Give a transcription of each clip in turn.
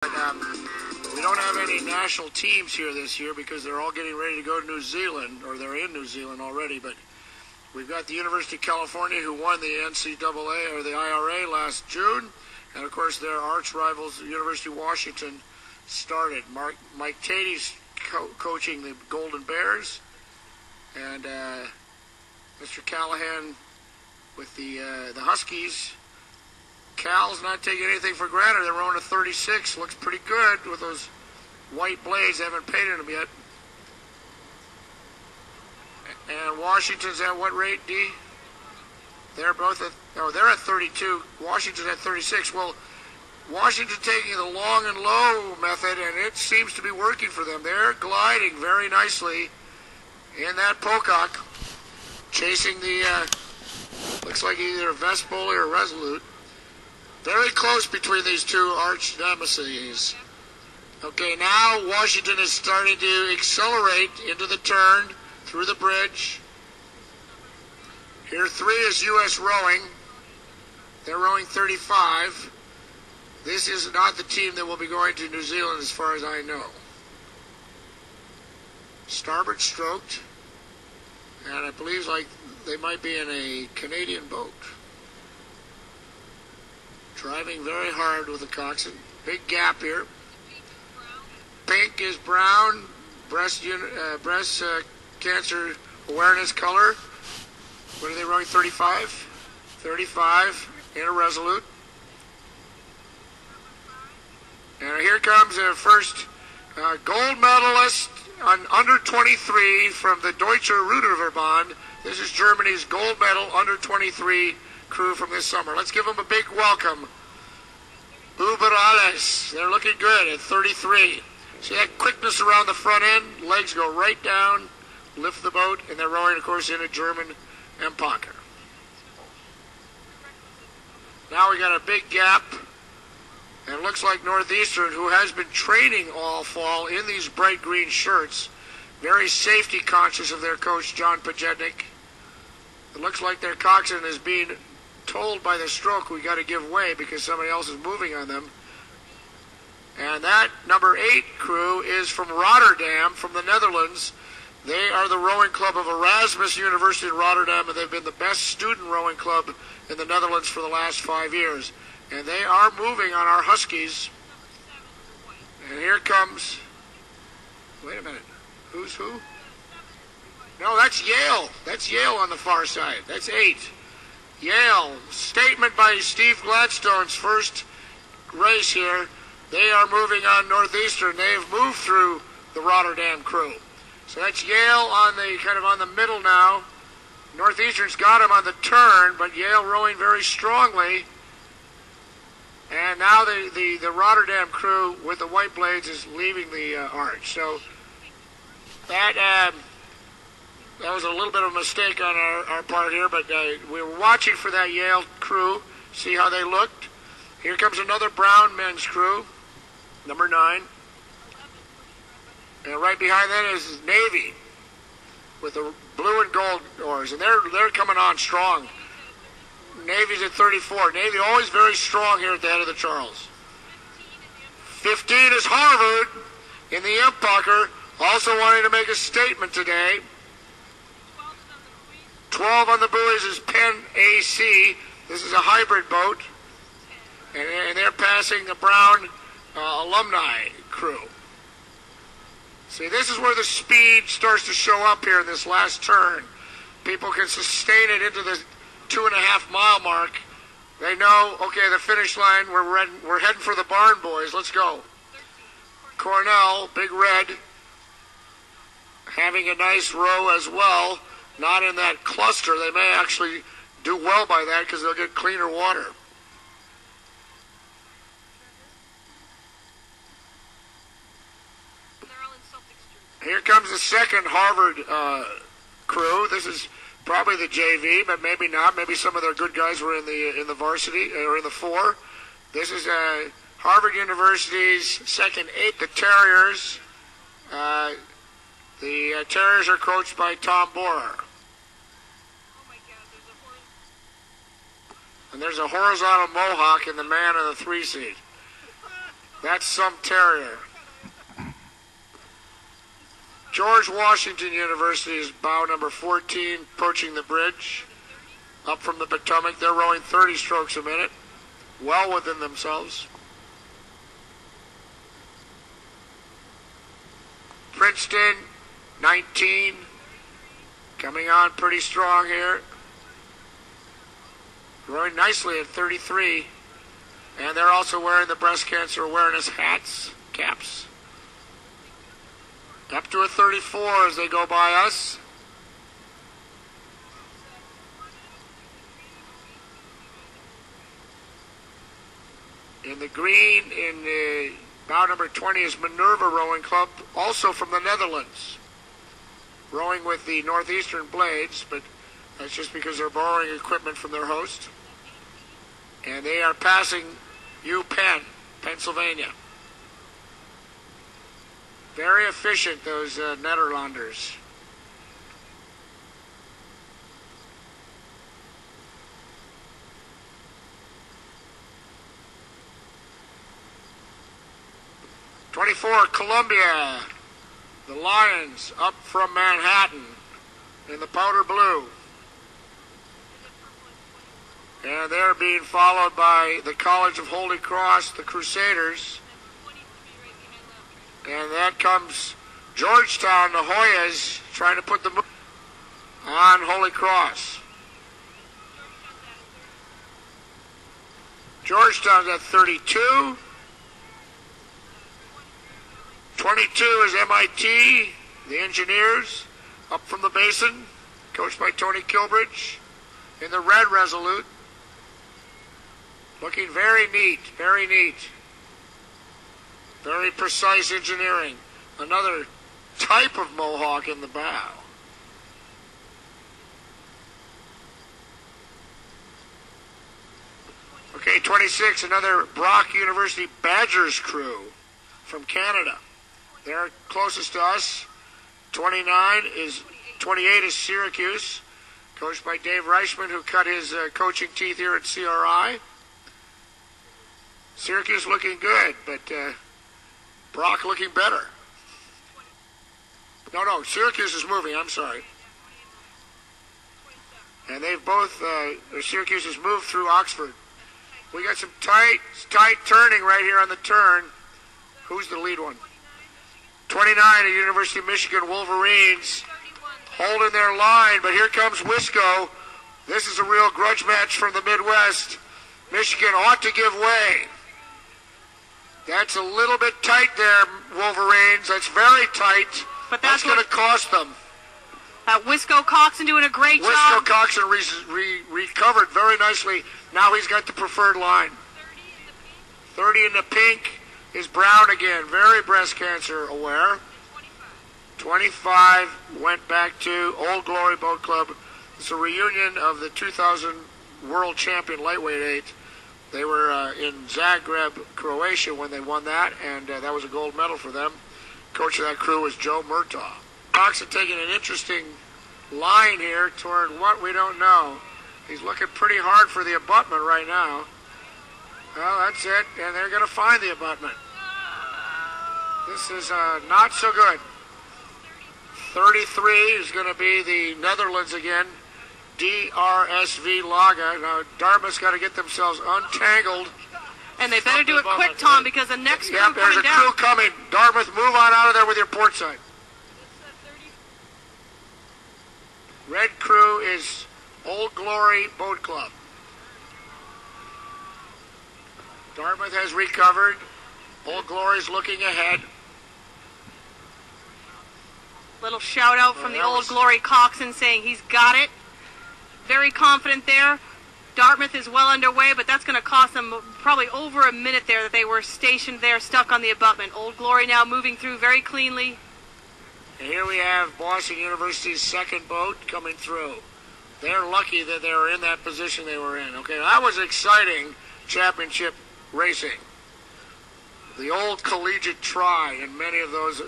But, we don't have any national teams here this year because they're all getting ready to go to New Zealand, or they're in New Zealand already. But we've got the University of California, who won the NCAA or the IRA last June, and of course their arch rivals, the University of Washington, started. Mike Taty's coaching the Golden Bears, and Mr. Callahan with the Huskies. Cal's not taking anything for granted. They're rowing a 36. Looks pretty good with those white blades. They haven't painted them yet. And Washington's at what rate, D? They're both at, no, they're at 32. Washington's at 36. Well, Washington taking the long and low method, and it seems to be working for them. They're gliding very nicely in that pocock, chasing the, looks like either Vespoli or Resolute. Very close between these two arch nemesis. Okay, now Washington is starting to accelerate into the turn through the bridge. Here 3 is U.S. rowing. They're rowing 35. This is not the team that will be going to New Zealand as far as I know. Starboard stroked. And I believe like they might be in a Canadian boat. Driving very hard with the coxswain. Big gap here. Pink is brown. Breast cancer awareness color. What are they rowing? 35? 35 in a Resolute. And here comes the first gold medalist on under 23 from the Deutsche Ruderverband. This is Germany's gold medal under 23 crew from this summer. Let's give them a big welcome. Uberales. They're looking good at 33. See that quickness around the front end? Legs go right down, lift the boat, and they're rowing, of course, in a German Empacher. Now we got a big gap, and it looks like Northeastern, who has been training all fall in these bright green shirts, very safety conscious of their coach, John Pajetnik. It looks like their coxswain is being told by the stroke we got to give way because somebody else is moving on them. And that number 8 crew is from Rotterdam, from the Netherlands. They are the rowing club of Erasmus University in Rotterdam, and they've been the best student rowing club in the Netherlands for the last 5 years. And they are moving on our Huskies. And here comes, wait a minute, who's who? No, that's Yale. That's Yale on the far side. That's 8. Yale, statement by Steve Gladstone's first race here. They are moving on Northeastern. They have moved through the Rotterdam crew. So that's Yale on the kind of on the middle now. Northeastern's got him on the turn, but Yale rowing very strongly. And now the Rotterdam crew with the white blades is leaving the arch. So that was a little bit of a mistake on our part here, but we were watching for that Yale crew, see how they looked. Here comes another brown men's crew, number 9. And right behind that is Navy with the blue and gold oars, and they're coming on strong. Navy's at 34. Navy always very strong here at the head of the Charles. 15 is Harvard in the Empacher, also wanting to make a statement today. 12 on the buoys is Penn AC. This is a hybrid boat. And they're passing the Brown alumni crew. See, this is where the speed starts to show up here in this last turn. People can sustain it into the 2.5 mile mark. They know, okay, the finish line, we're heading for the barn boys. Let's go. Cornell, big red, having a nice row as well. Not in that cluster. They may actually do well by that because they'll get cleaner water. Here comes the second Harvard crew. This is probably the JV, but maybe not. Maybe some of their good guys were in the varsity or in the 4. This is Harvard University's second 8. The Terriers. The Terriers are coached by Tom Borer. And there's a horizontal mohawk in the man in the 3 seat. That's some terrier. George Washington University is bow number 14, approaching the bridge. Up from the Potomac, they're rowing 30 strokes a minute. Well within themselves. Princeton, 19. Coming on pretty strong here. Rowing nicely at 33. And they're also wearing the breast cancer awareness hats, caps. Up to a 34 as they go by us. In the green, in bow number 20 is Minerva Rowing Club, also from the Netherlands. Rowing with the Northeastern Blades, but that's just because they're borrowing equipment from their host. And they are passing UPenn, Pennsylvania. Very efficient, those Netherlanders. '24, Columbia. The Lions up from Manhattan in the powder blue. And they're being followed by the College of Holy Cross, the Crusaders. And that comes Georgetown, the Hoyas, trying to put the move on Holy Cross. Georgetown's at 32. 22 is MIT, the Engineers, up from the basin, coached by Tony Kilbridge, in the red Resolute. Looking very neat, very neat. Very precise engineering. Another type of Mohawk in the bow. Okay, 26, another Brock University Badgers crew from Canada. They're closest to us. 28 is Syracuse, coached by Dave Reichman, who cut his coaching teeth here at CRI. Syracuse looking good, but Brock looking better. No, Syracuse is moving, I'm sorry. And they've both, Syracuse has moved through Oxford. We got some tight turning right here on the turn. Who's the lead one? 29 at University of Michigan Wolverines holding their line, but here comes Wisco. This is a real grudge match from the Midwest. Michigan ought to give way. That's a little bit tight there, Wolverines. That's very tight. But that's going to cost them. Wisco Coxon doing a great job. Wisco Coxon recovered very nicely. Now he's got the preferred line. 30 in the pink is Brown again. Very breast cancer aware. 25 went back to Old Glory Boat Club. It's a reunion of the 2000 World Champion Lightweight 8. They were in Zagreb, Croatia when they won that, and that was a gold medal for them. Coach of that crew was Joe Murtaugh. Coxon taking an interesting line here toward what we don't know. He's looking pretty hard for the abutment right now. Well, that's it, and they're going to find the abutment. This is not so good. 33 is going to be the Netherlands again. DRSV Laga. Now, Dartmouth's got to get themselves untangled. And they better do it quick, Tom, because the next crew coming down. There's a crew coming. Dartmouth, move on out of there with your port side. Red crew is Old Glory Boat Club. Dartmouth has recovered. Old Glory's looking ahead. Little shout out from the Old Glory Coxon saying he's got it. Very confident there. Dartmouth is well underway, but that's going to cost them probably over a minute there that they were stationed there, stuck on the abutment. Old Glory now moving through very cleanly. And here we have Boston University's second boat coming through. They're lucky that they were in that position they were in. Okay, that was exciting championship racing. The old collegiate try in many of those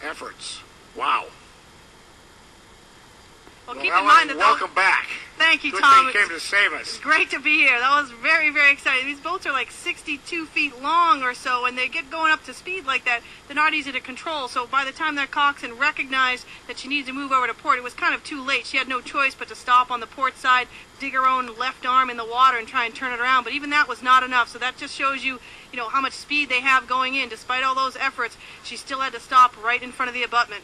efforts. Wow. Well, keep in mind that welcome back. Thank you, Good Tom. thing you came to save us. It's great to be here. That was very, very exciting. These boats are like 62 feet long or so, and they get going up to speed like that. They're not easy to control. So by the time that coxswain recognized that she needed to move over to port, it was kind of too late. She had no choice but to stop on the port side, dig her own left arm in the water, and try and turn it around. But even that was not enough. So that just shows you, how much speed they have going in. Despite all those efforts, she still had to stop right in front of the abutment.